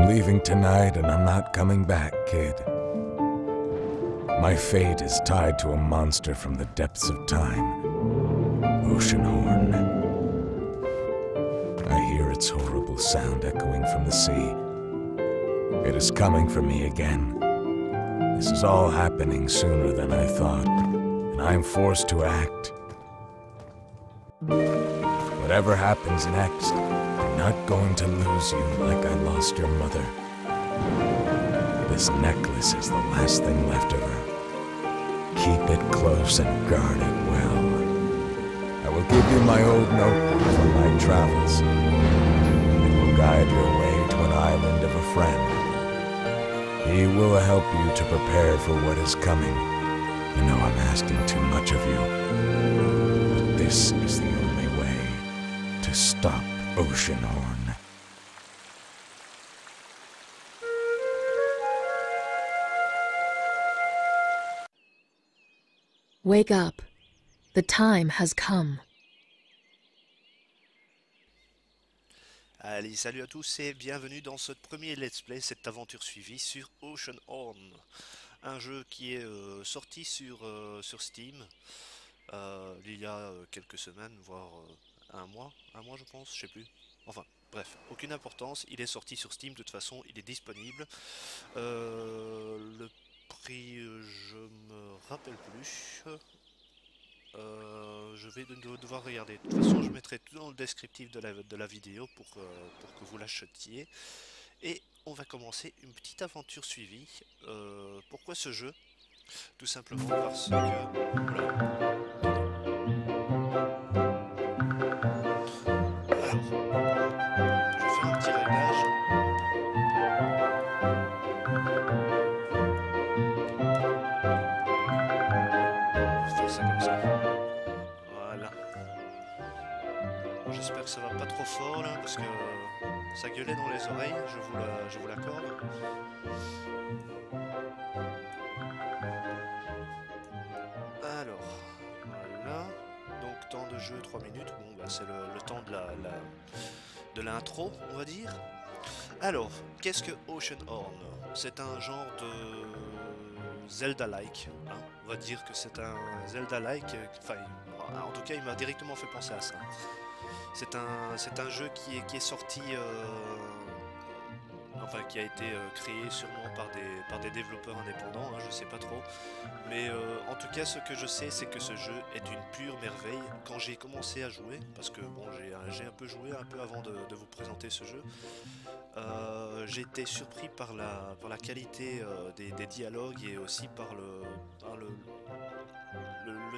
Leaving tonight and I'm not coming back, kid. My fate is tied to a monster from the depths of time. Oceanhorn. I hear its horrible sound echoing from the sea. It is coming for me again. This is all happening sooner than I thought, and I am forced to act. Whatever happens next, I'm not going to lose you like I lost your mother. This necklace is the last thing left of her. Keep it close and guard it well. I will give you my old notebook from my travels. It will guide your way to an island of a friend. He will help you to prepare for what is coming. You know I'm asking too much of you, but this is the only way to stop Oceanhorn. Wake up. The time has come. Allez, salut à tous et bienvenue dans ce premier let's play, cette aventure suivie sur Oceanhorn. Un jeu qui est sorti sur Steam il y a quelques semaines, voire un mois je pense, je sais plus. Enfin, bref, aucune importance, il est sorti sur Steam, de toute façon, il est disponible. Le prix, je me rappelle plus. Je vais devoir regarder. De toute façon, je mettrai tout dans le descriptif de la vidéo pour que vous l'achetiez. Et on va commencer une petite aventure suivie. Pourquoi ce jeu? Tout simplement parce que... Voilà. J'espère que ça va pas trop fort là, parce que ça gueulait dans les oreilles, je vous l'accorde. Alors, voilà. Donc temps de jeu 3 minutes, bon bah c'est le temps de l'intro, on va dire. Alors, qu'est-ce que Oceanhorn? C'est un genre de Zelda-like, hein. On va dire que c'est un Zelda-like, enfin, en tout cas il m'a directement fait penser à ça. C'est un jeu qui est sorti, enfin qui a été créé sûrement par des développeurs indépendants, hein, je sais pas trop. Mais en tout cas ce que je sais c'est que ce jeu est une pure merveille. Quand j'ai commencé à jouer, parce que bon j'ai un peu joué un peu avant de vous présenter ce jeu, j'ai été surpris par la qualité des dialogues et aussi par le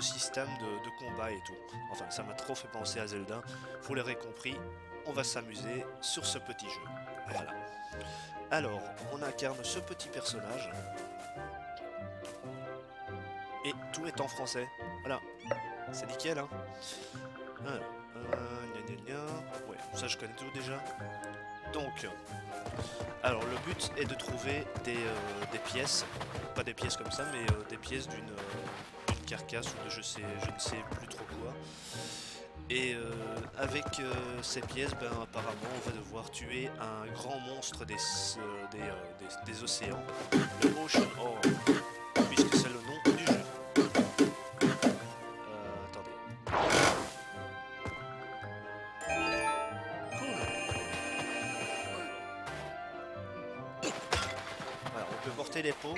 système de combat et tout. Enfin, ça m'a trop fait penser à Zelda. Vous l'aurez compris, on va s'amuser sur ce petit jeu. Voilà. Alors, on incarne ce petit personnage. Et tout est en français. Voilà. C'est nickel, hein. Ouais, ça je connais tout déjà. Donc, alors le but est de trouver des pièces. Pas des pièces comme ça, mais des pièces d'une carcasse ou de je ne sais plus trop quoi. Et avec ces pièces, ben, apparemment on va devoir tuer un grand monstre des océans, le Oceanhorn, puisque c'est le nom du jeu. Attendez. Cool. Voilà, on peut porter les pots.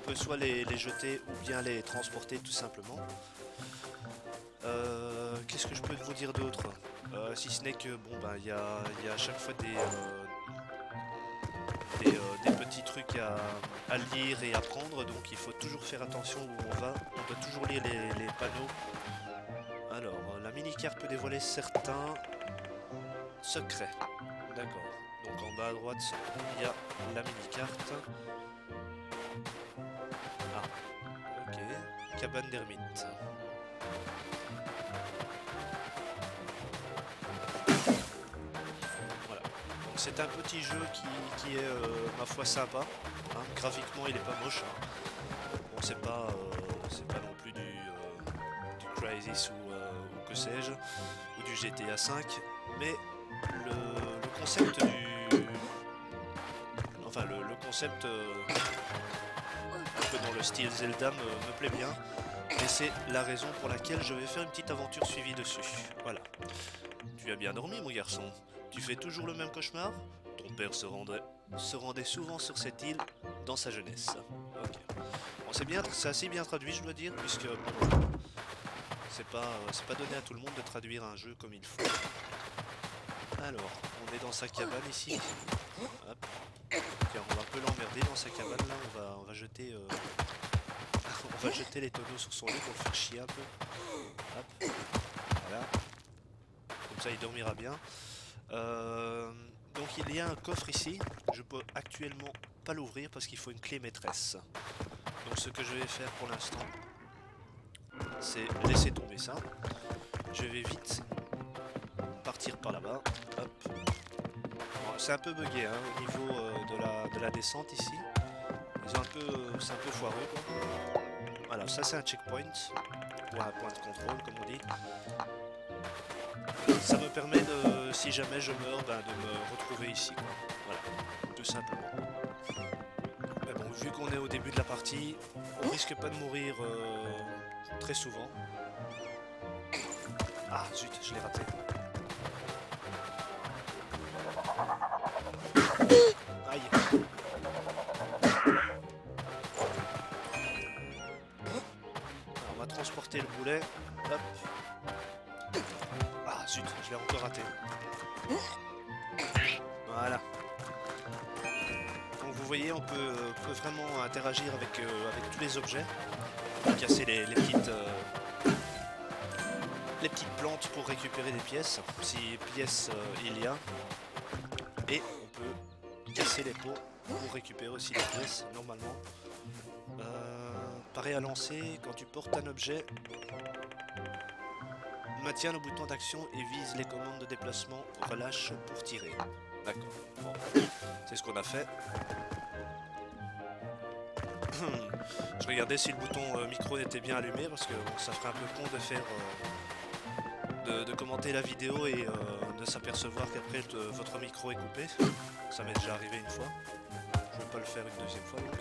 peut soit les jeter ou bien les transporter tout simplement. Qu'est-ce que je peux vous dire d'autre? Si ce n'est que bon bah il y a à chaque fois des petits trucs à lire et à prendre, donc il faut toujours faire attention où on va. On doit toujours lire les panneaux. Alors, la mini-carte peut dévoiler certains secrets. D'accord. Donc en bas à droite, il y a la mini-carte. Ah, ok. Cabane d'ermite. Voilà. Donc c'est un petit jeu qui est, ma foi, sympa. Hein. Graphiquement, il est pas moche. Hein. Bon, c'est pas non plus du Crysis ou que sais-je, ou du GTA 5, mais le concept le concept un peu dans le style Zelda me plaît bien, et c'est la raison pour laquelle je vais faire une petite aventure suivie dessus. Voilà. Tu as bien dormi, mon garçon? Tu fais toujours le même cauchemar? Ton père se rendait souvent sur cette île dans sa jeunesse. Ok. Bon, c'est assez bien traduit, je dois dire, puisque bon, c'est pas donné à tout le monde de traduire un jeu comme il faut. Alors, on est dans sa cabane ici. Hop. Tiens, on va un peu l'emmerder dans sa cabane là. On va jeter, on va jeter les tonneaux sur son lit pour le faire chier un peu. Hop. Voilà. Comme ça, il dormira bien. Donc, il y a un coffre ici. Je peux actuellement pas l'ouvrir parce qu'il faut une clé maîtresse. Donc, ce que je vais faire pour l'instant, c'est laisser tomber ça. Je vais vite partir par là-bas. Hop. Bon, c'est un peu bugué hein, au niveau de la descente ici. C'est un peu foireux quoi. Voilà, ça c'est un checkpoint ou un point de contrôle comme on dit. Ça me permet de, si jamais je meurs, de me retrouver ici quoi. Voilà, tout simplement. Mais bon, vu qu'on est au début de la partie, on risque pas de mourir très souvent. Ah zut, je l'ai raté. Aïe. Alors, on va transporter le boulet. Hop. Ah zut, je l'ai encore raté. Voilà. Donc vous voyez, on peut vraiment interagir avec tous les objets. On peut casser les petites plantes pour récupérer des pièces, si pièces il y a. Et on peut casser les pots pour récupérer aussi des pièces, normalement. Pareil à lancer, quand tu portes un objet, maintiens le bouton d'action et vise les commandes de déplacement, relâche pour tirer. D'accord, bon, c'est ce qu'on a fait. Je regardais si le bouton micro était bien allumé, parce que bon, ça ferait un peu con de faire... de commenter la vidéo et de s'apercevoir qu'après votre micro est coupé. Ça m'est déjà arrivé une fois. Je ne vais pas le faire une deuxième fois donc.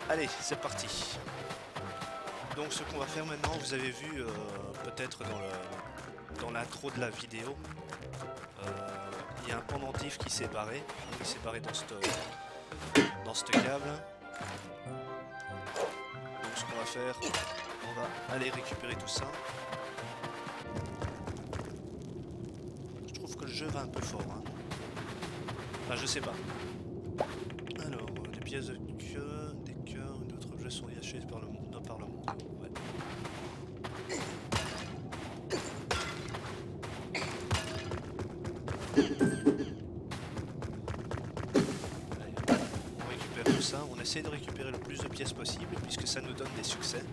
Allez, c'est parti. Donc ce qu'on va faire maintenant, vous avez vu peut-être dans l'intro de la vidéo, il y a un pendentif qui s'est barré. Il s'est barré dans ce câble. Donc ce qu'on va faire, on va aller récupérer tout ça. Le jeu va un peu fort, hein. Enfin, je sais pas. Alors, des pièces de queue, des cœurs, d'autres objets sont cachés par le monde. Ouais. Allez, on récupère tout ça. On essaie de récupérer le plus de pièces possible puisque ça nous donne des succès.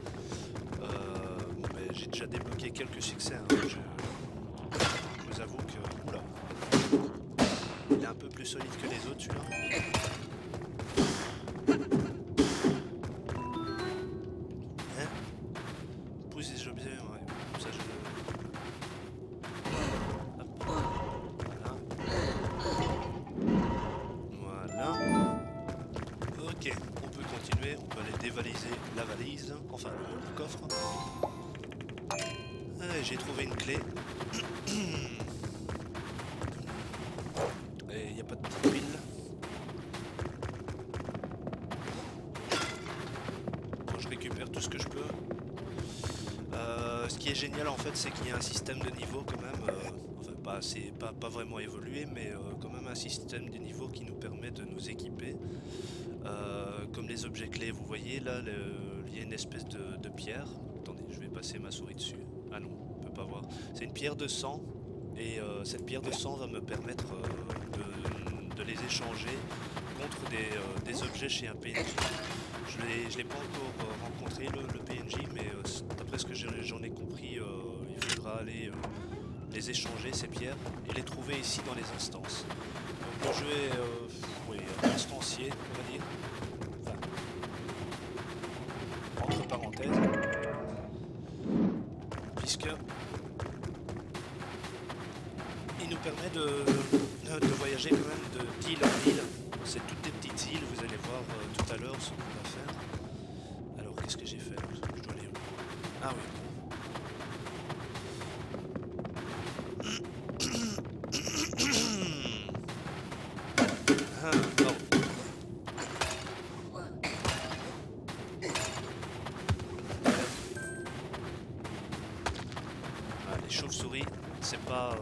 Bon, j'ai déjà débloqué quelques succès. Hein. Je vous avoue que... Oula. Il est un peu plus solide que les autres celui-là. Hein? Pousse les objets, ouais. Comme ça je... Hop. Voilà. Voilà. Ok, on peut continuer. On peut aller dévaliser la valise. Enfin, le coffre. Allez, j'ai trouvé une clé. Et il n'y a pas de petite pile. ce qui est génial en fait, c'est qu'il y a un système de niveau quand même, enfin pas vraiment évolué, mais quand même un système de niveau qui nous permet de nous équiper. Comme les objets clés, vous voyez là, il y a une espèce de pierre. Attendez, je vais passer ma souris dessus. Ah non, on peut pas voir. C'est une pierre de sang, et cette pierre de sang va me permettre de les échanger contre des objets chez un PNJ. Je l'ai pas encore rencontré le PNJ, mais d'après ce que j'en ai compris, il faudra aller les échanger, ces pierres, et les trouver ici dans les instances. Donc le jeu est oui, instancier, on va dire. Enfin, entre parenthèses. Puisque il nous permet de voyager quand même d'île en île. C'est toutes des petites îles, vous allez voir tout à l'heure ce qu'on va faire. Alors qu'est-ce que j'ai fait là? Je dois aller où? Ah oui. Les chauves-souris, c'est pas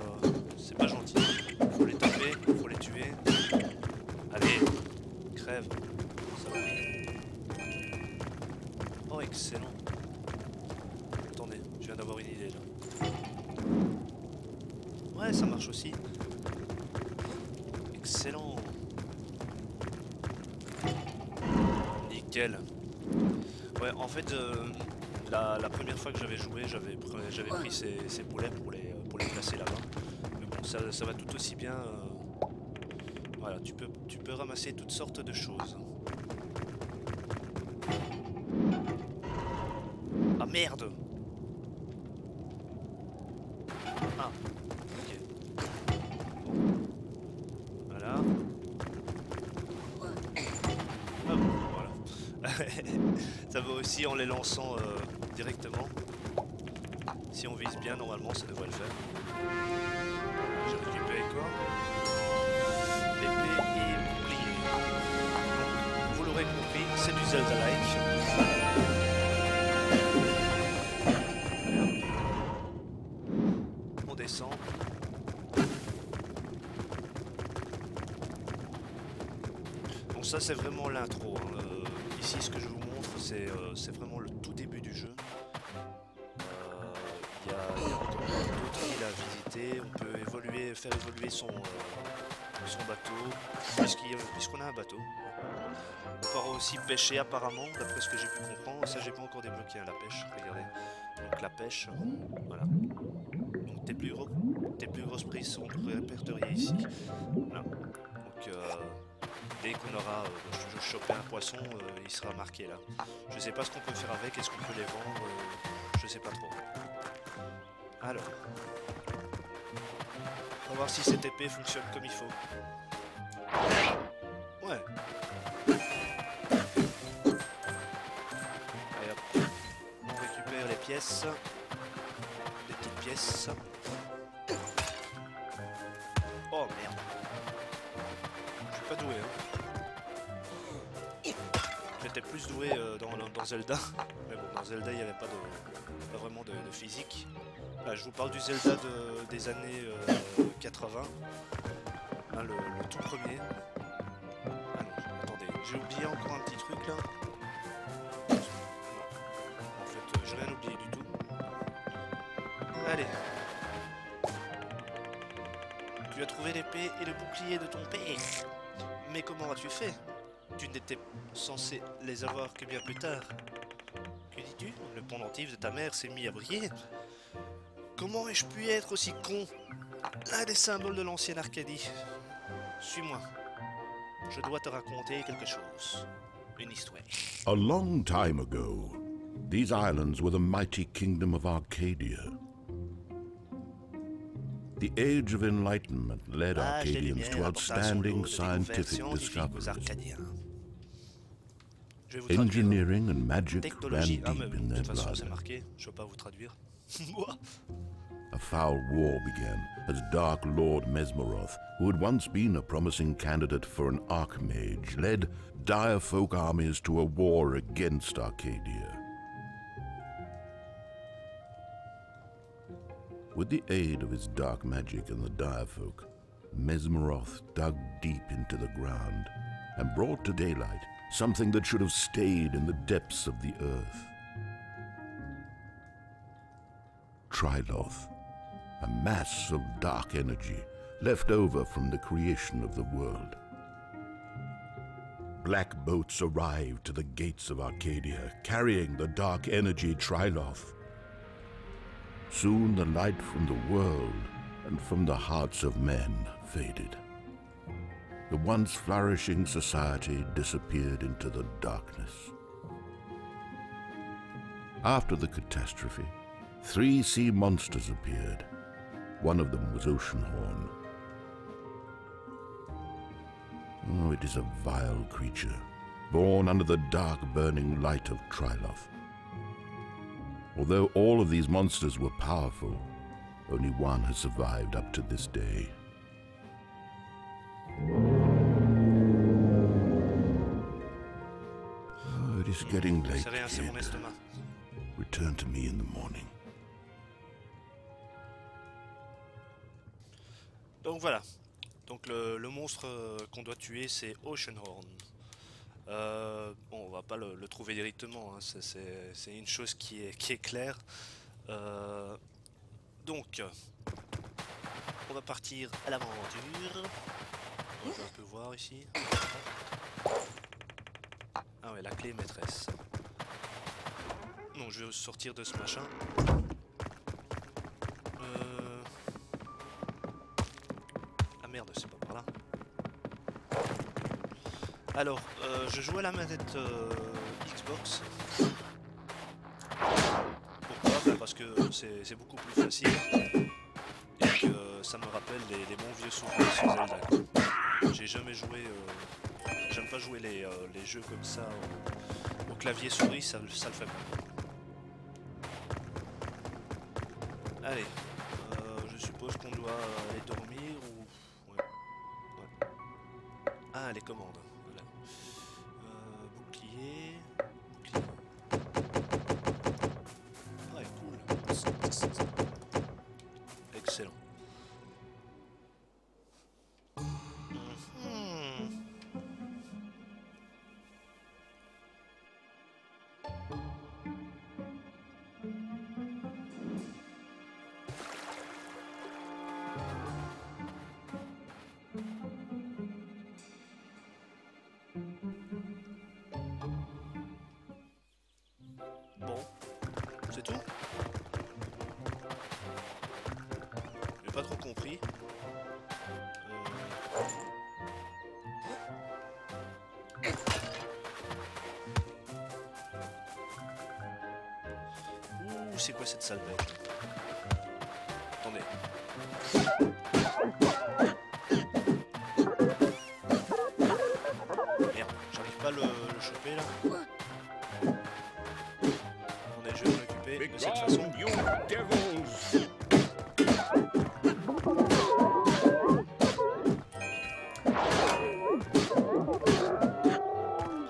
gentil. Faut les taper, faut les tuer. Allez, crève. Ça va vite. Oh, excellent. Attendez, je viens d'avoir une idée là. Ouais, ça marche aussi. Excellent. Nickel. Ouais, en fait, la première fois que j'avais joué, j'avais pris ces boulets pour les placer là-bas. Mais bon, ça va tout aussi bien. Voilà, tu peux ramasser toutes sortes de choses. Ah merde! Ah, ok. Bon. Voilà. Ah bon, voilà. Ça va aussi en les lançant directement. Si on vise bien, normalement, ça devrait le faire. J'ai récupéré quoi? L'épée et bouclier. Donc, vous l'aurez compris, c'est du Zelda-like. On descend. Bon, ça c'est vraiment l'intro. Hein. Ici, ce que je vous montre, c'est vraiment le tout début du jeu. Il y a encore d'autres îles à visiter. On peut faire évoluer son bateau, puisqu'on a un bateau. On pourra aussi pêcher apparemment, d'après ce que j'ai pu comprendre. Ça, j'ai pas encore débloqué la pêche. Regardez. Donc la pêche, voilà. Donc tes plus grosses prises sont répertoriées ici. Voilà. Donc dès qu'on aura chopé un poisson, il sera marqué là. Je sais pas ce qu'on peut faire avec, est-ce qu'on peut les vendre, je sais pas trop. Alors, on va voir si cette épée fonctionne comme il faut. Ouais. Allez hop, on récupère les pièces, les petites pièces. Oh merde. Je suis pas doué hein. J'étais plus doué dans Zelda. Mais bon, dans Zelda il n'y avait pas vraiment de physique. Là, je vous parle du Zelda des années 80. Hein, le tout premier. Ah non, attendez, j'ai oublié encore un petit truc là. Non. En fait, j'ai rien oublié du tout. Allez. Tu as trouvé l'épée et le bouclier de ton père. Mais comment as-tu fait? Tu n'étais censé les avoir que bien plus tard. Que dis-tu? Le pendentif de ta mère s'est mis à briller. Comment ai-je pu être aussi con? L'un des symboles de l'ancienne Arcadie. Suis-moi. Je dois te raconter quelque chose. Une histoire. A long time ago, these islands were the mighty kingdom of Arcadia. The Age of Enlightenment led Arcadians to outstanding scientific discoveries. Engineering and magic ran deep in their blood. A foul war began as Dark Lord Mesmeroth, who had once been a promising candidate for an Archmage, led dire folk armies to a war against Arcadia. With the aid of his dark magic and the Direfolk, Mesmeroth dug deep into the ground and brought to daylight something that should have stayed in the depths of the earth. Tryloth, a mass of dark energy left over from the creation of the world. Black boats arrived to the gates of Arcadia, carrying the dark energy Tryloth. Soon the light from the world and from the hearts of men faded. The once flourishing society disappeared into the darkness. After the catastrophe, 3 sea monsters appeared. One of them was Oceanhorn. Oh, it is a vile creature, born under the dark burning light of Tryloth. Although all of these monsters were powerful, only one has survived up to this day. Oh, it is getting late, C'est rien, c'est mon kid. estomac. Return to me in the morning. Donc voilà. Donc le monstre qu'on doit tuer, c'est Oceanhorn. Bon, on va pas le trouver directement, hein, c'est une chose qui est claire. Donc, on va partir à l'aventure. On va un peu voir ici. Ah ouais, la clé maîtresse. Non, je vais sortir de ce machin. Ah merde, c'est pas par là. Alors, je joue à la manette Xbox. Pourquoi? Bah parce que c'est beaucoup plus facile. Et que ça me rappelle les bons vieux souvenirs sur Zelda. J'ai jamais joué... J'aime pas jouer les jeux comme ça au clavier souris, ça le fait pas. Allez, je suppose qu'on doit aller dormir ou... Ouais. Ah, les commandes. Voilà. Bouclier... Ouais, cool. Excellent. C'est tout? J'ai pas trop compris. Ouh, c'est quoi cette sale bête? Attendez. Merde, j'arrive pas à le choper là. Attendez, je vais m'en occuper de cette façon.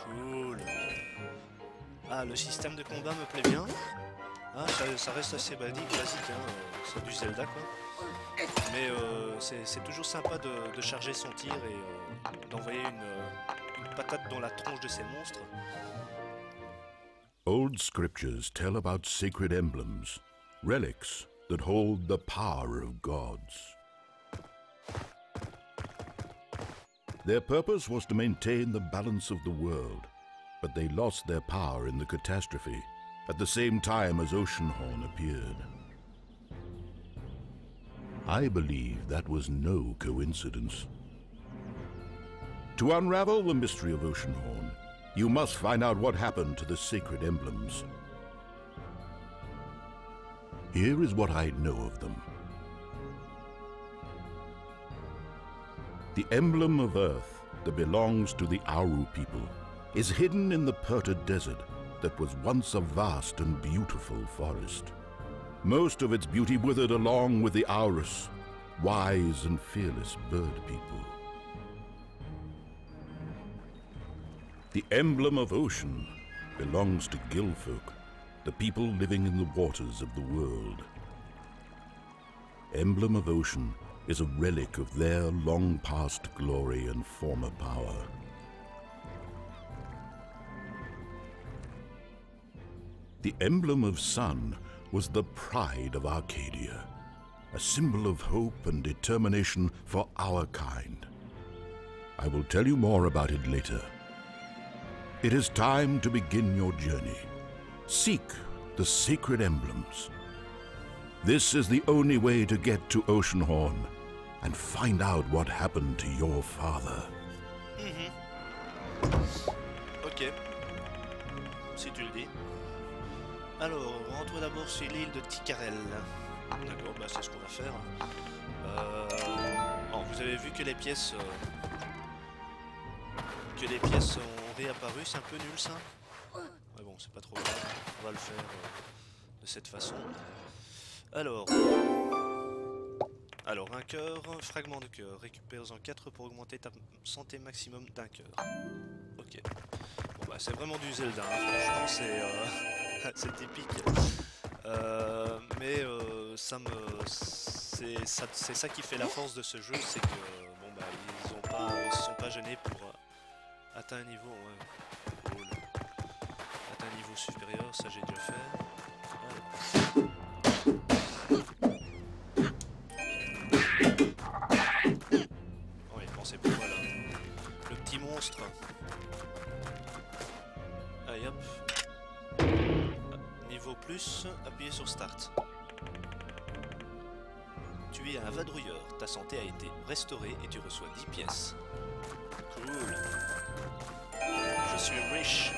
Cool. Ah, le système de combat me plaît bien. Ah, ça reste assez classique, hein. C'est du Zelda quoi. Mais c'est toujours sympa de charger son tir et d'envoyer une patate dans la tronche de ces monstres. Old scriptures tell about sacred emblems, relics that hold the power of gods. Their purpose was to maintain the balance of the world, but they lost their power in the catastrophe at the same time as Oceanhorn appeared. I believe that was no coincidence. To unravel the mystery of Oceanhorn, you must find out what happened to the sacred emblems. Here is what I know of them. The emblem of Earth that belongs to the Auru people is hidden in the Perta Desert that was once a vast and beautiful forest. Most of its beauty withered along with the Aurus, wise and fearless bird people. The emblem of ocean belongs to Gilfolk, the people living in the waters of the world. Emblem of Ocean is a relic of their long-past glory and former power. The Emblem of Sun was the pride of Arcadia, a symbol of hope and determination for our kind. I will tell you more about it later. It is time to begin your journey. Seek the sacred emblems. This is the only way to get to Oceanhorn and find out what happened to your father. Ok. Si tu le dis. Alors, rentre d'abord sur l'île de Ticarel. D'accord, bah c'est ce qu'on va faire. Alors, vous avez vu que les pièces ont réapparu, c'est un peu nul ça. Mais bon, c'est pas trop grave, on va le faire de cette façon. Alors, un cœur, fragment de cœur, récupère-en 4 pour augmenter ta santé maximum d'un cœur. Ok. Bon bah c'est vraiment du Zelda, hein. Franchement c'est c'est typique. Mais c'est ça qui fait la force de ce jeu, c'est que bon bah ils se sont pas gênés pour atteindre un niveau, ouais, cool. Atteindre un niveau supérieur, ça j'ai déjà fait. Oh, il pensait pour moi là. Le petit monstre. Allez hop. Niveau plus, appuyez sur Start. Tu es un vadrouilleur, ta santé a été restaurée et tu reçois 10 pièces. Cool. Je suis riche.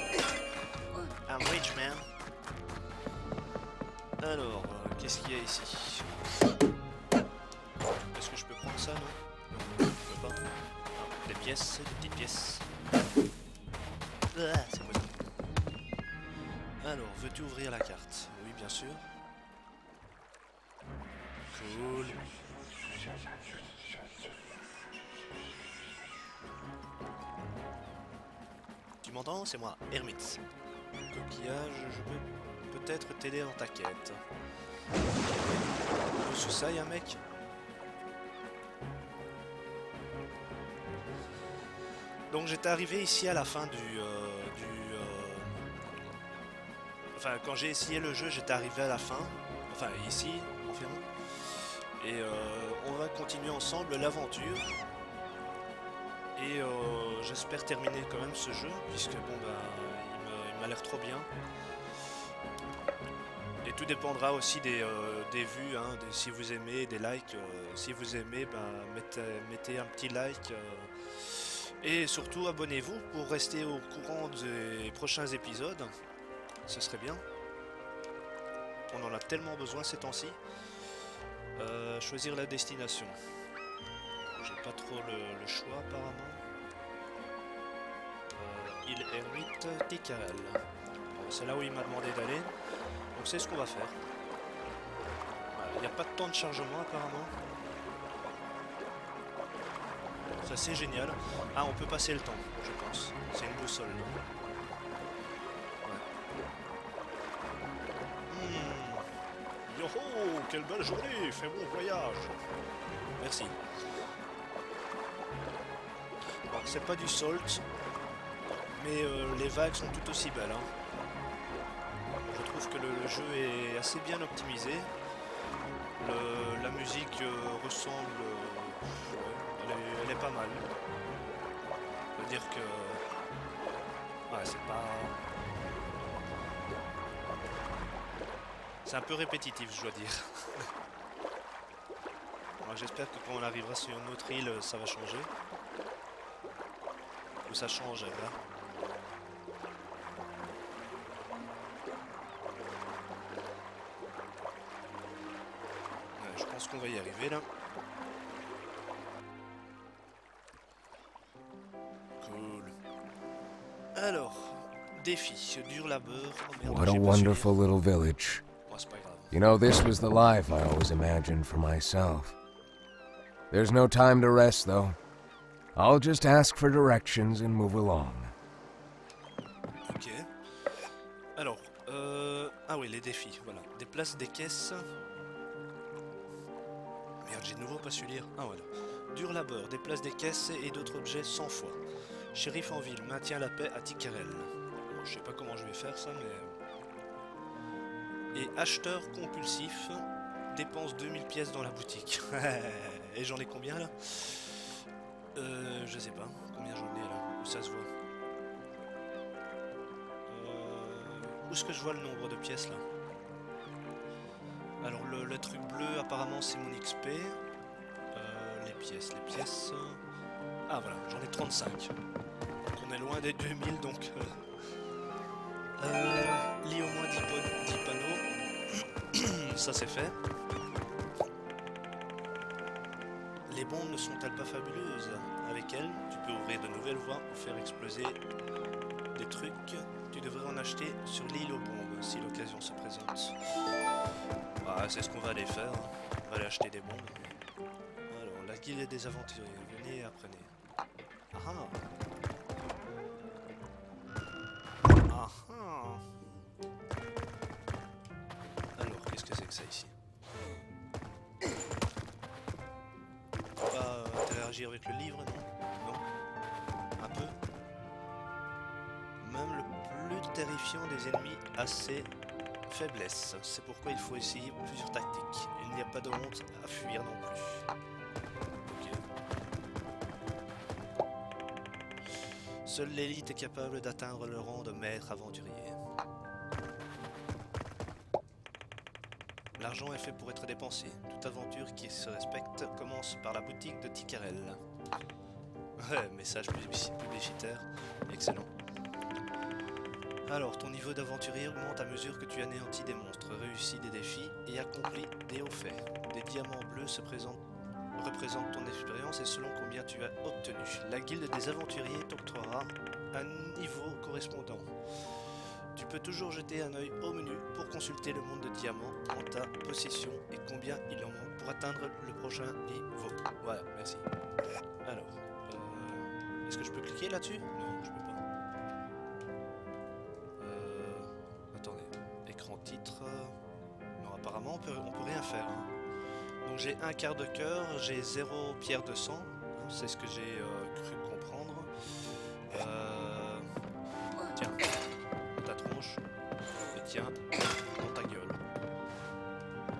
I'm rich man. Alors, qu'est-ce qu'il y a ici? Est-ce que je peux prendre ça, non? Non, je peux pas. Non, des pièces, des petites pièces. Ah, c'est quoi ça? Alors, veux-tu ouvrir la carte? Oui, bien sûr. Cool. Tu m'entends? C'est moi, Hermite. Coquillage, je peux peut-être t'aider dans ta quête. Sous ça, il y a un mec. Donc j'étais arrivé ici à la fin Enfin, quand j'ai essayé le jeu, j'étais arrivé à la fin. Enfin, ici, environ. Et on va continuer ensemble l'aventure. Et j'espère terminer quand même ce jeu, puisque bon bah il m'a l'air trop bien. Et tout dépendra aussi des vues, hein, si vous aimez, des likes. Si vous aimez, ben, mettez un petit like. Et surtout abonnez-vous pour rester au courant des prochains épisodes. Ce serait bien. On en a tellement besoin ces temps-ci. Choisir la destination. J'ai pas trop le choix apparemment. Île Hermite, Ticarel. Bon, c'est là où il m'a demandé d'aller. Donc c'est ce qu'on va faire. Il n'y a pas de temps de chargement apparemment. Ça c'est génial. Ah, on peut passer le temps, je pense. C'est une boussole. Yoho, quelle belle journée, fais bon voyage. Merci. Bon, c'est pas du salt, mais les vagues sont tout aussi belles. Hein. Je trouve que le jeu est assez bien optimisé. La musique ressemble... elle est pas mal. Je veux dire que... Ouais, c'est pas... C'est un peu répétitif, je dois dire. J'espère que quand on arrivera sur une autre île, ça va changer. Ou ça change, là. Ouais, je pense qu'on va y arriver, là. Cool. Alors, défi, dur labeur. Oh, merde, What a wonderful little village. You know, this was the life I always imagined for myself. There's no time to rest, though. I'll just ask for directions and move along. Ok. Alors, ah oui, les défis, voilà. Déplace des caisses. j'ai de nouveau pas su lire. Ah voilà. Dur labeur, déplace des caisses et d'autres objets 100 fois. Shérif en ville, maintient la paix à Ticarel. Bon, je sais pas comment je vais faire ça, mais... Et acheteur compulsif, dépense 2000 pièces dans la boutique. Et j'en ai combien là? Je sais pas. Combien j'en ai là? Où ça se voit? Où est-ce que je vois le nombre de pièces là? Alors le truc bleu apparemment c'est mon XP. Les pièces. Ah voilà, j'en ai 35. Donc on est loin des 2000 donc... lis au moins 10 panneaux. Ça c'est fait. Les bombes ne sont-elles pas fabuleuses? Avec elles, tu peux ouvrir de nouvelles voies ou faire exploser des trucs. Tu devrais en acheter sur l'île aux bombes si l'occasion se présente. Ah, c'est ce qu'on va aller faire. On va aller acheter des bombes. Alors, la guilde des aventuriers. Venez et apprenez. Ah ah. Alors, qu'est-ce que c'est que ça ici? Pas interagir avec le livre, non? Non? Un peu? Même le plus terrifiant des ennemis a ses faiblesses. C'est pourquoi il faut essayer plusieurs tactiques. Il n'y a pas de honte à fuir non plus. Ok. Seule l'élite est capable d'atteindre le rang de maître aventurier. L'argent est fait pour être dépensé. Toute aventure qui se respecte commence par la boutique de Ticarel. Ouais, message publicitaire. Excellent. Alors, ton niveau d'aventurier augmente à mesure que tu anéantis des monstres, réussis des défis et accomplis des hauts faits. Des diamants bleus représentent ton expérience et selon combien tu as obtenu. La guilde des aventuriers t'octroiera un niveau correspondant. Tu peux toujours jeter un œil au menu pour consulter le monde de diamants en ta possession et combien il en manque pour atteindre le prochain niveau. Voilà, merci. Alors, est-ce que je peux cliquer là-dessus? Non, je peux pas. Attendez, écran titre. Non, apparemment on peut rien faire. Hein. Donc j'ai un quart de cœur, j'ai 0 pierre de sang. C'est ce que j'ai cru comprendre. Tiens. Ta tronche, et tiens, dans ta gueule,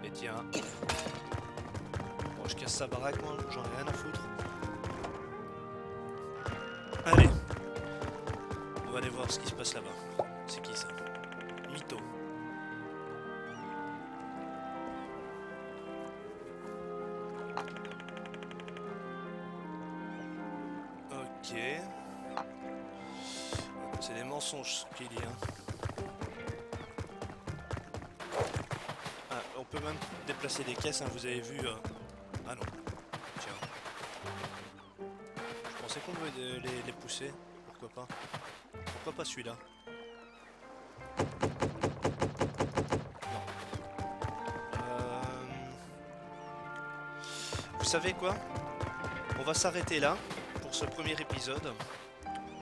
et tiens, bon je casse sa baraque moi, j'en ai rien à foutre, allez, on va aller voir ce qui se passe là-bas, c'est qui ça? Mytho. Ok. C'est des mensonges qu'il y a. Ah, on peut même déplacer des caisses, hein, vous avez vu. Ah non. Tiens. Je pensais qu'on pouvait les pousser. Pourquoi pas? Pourquoi pas celui-là? Non. Vous savez quoi? On va s'arrêter là pour ce premier épisode.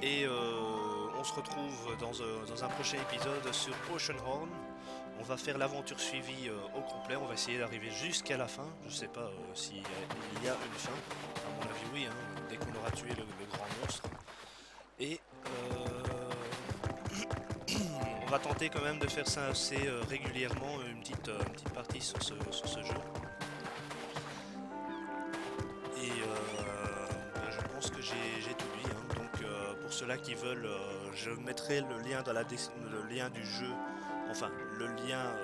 Et on se retrouve dans un prochain épisode sur Oceanhorn. On va faire l'aventure suivie au complet. On va essayer d'arriver jusqu'à la fin. Je sais pas s'il y a une fin. À mon avis oui, hein, dès qu'on aura tué le grand monstre. Et on va tenter quand même de faire ça assez régulièrement, une petite partie sur ce jeu. Et je pense que j'ai tout dit. Hein. Pour ceux-là qui veulent, je mettrai le lien dans le lien du jeu, enfin le lien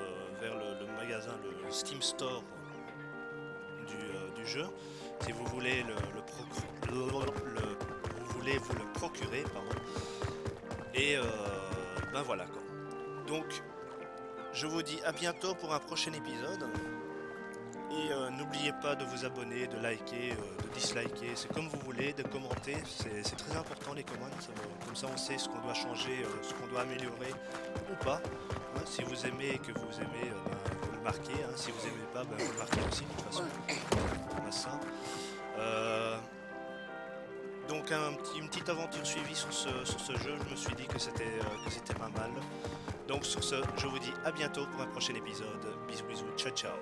vers le magasin, le Steam Store du jeu, si vous voulez vous le procurer, pardon. Et ben voilà quoi. Donc je vous dis à bientôt pour un prochain épisode. Et n'oubliez pas de vous abonner, de liker, de disliker, c'est comme vous voulez, de commenter, c'est très important les commandes, comme ça on sait ce qu'on doit changer, ce qu'on doit améliorer ou pas. Hein, si vous aimez et que vous aimez, vous le marquez, hein, si vous aimez pas, vous le marquez aussi de toute façon. On a ça. Donc une petite aventure suivie sur ce jeu, je me suis dit que c'était pas mal. Donc sur ce, je vous dis à bientôt pour un prochain épisode. Bisous bisous, ciao ciao.